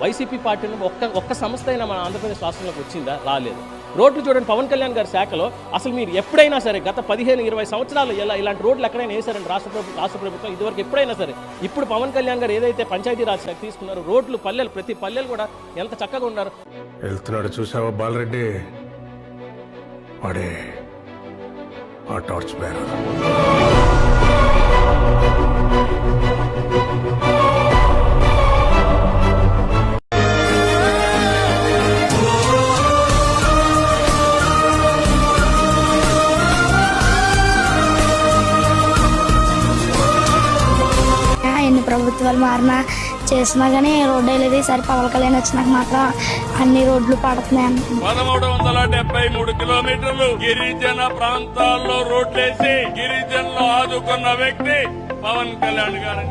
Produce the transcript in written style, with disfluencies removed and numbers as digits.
YCP పార్టీలో ఒక్క సంస్థ అయినా మన ఆంధ్రప్రదేశ్ రాష్ట్రంలోకి వచ్చిందా? రాలేదు. రోడ్లు చూడండి, పవన్ కళ్యాణ్ గారి శాఖలో అసలు మీరు ఎప్పుడైనా సరే గత 15-20 సంవత్సరాలు ఇలాంటి రోడ్లు ఎక్కడైనా వేశారండి రాష్ట్ర ప్రభుత్వం ఇదివరకు ఎప్పుడైనా సరే? ఇప్పుడు పవన్ కళ్యాణ్ గారు ఏదైతే పంచాయతీరాజ్ శాఖ తీసుకున్నారో రోడ్లు ప్రతి పల్లెలు కూడా ఎంత చక్కగా ఉన్నారు. వెళ్తున్నాడు చూసావా బాలరెడ్డి, వాడే ఆ టార్చ్ బేరర్. ఎన్ని ప్రభుత్వాలు మారినా చేసినా కానీ రోడ్డు వెళ్ళేది సరి పవన్ కళ్యాణ్ వచ్చినాక మాత్రం అన్ని రోడ్లు పడుతున్నాయి. 1373 కిలోమీటర్లు గిరిజన ప్రాంతాల్లో రోడ్లేసి గిరిజనులు ఆదుకున్న వ్యక్తి పవన్ కళ్యాణ్ గారు.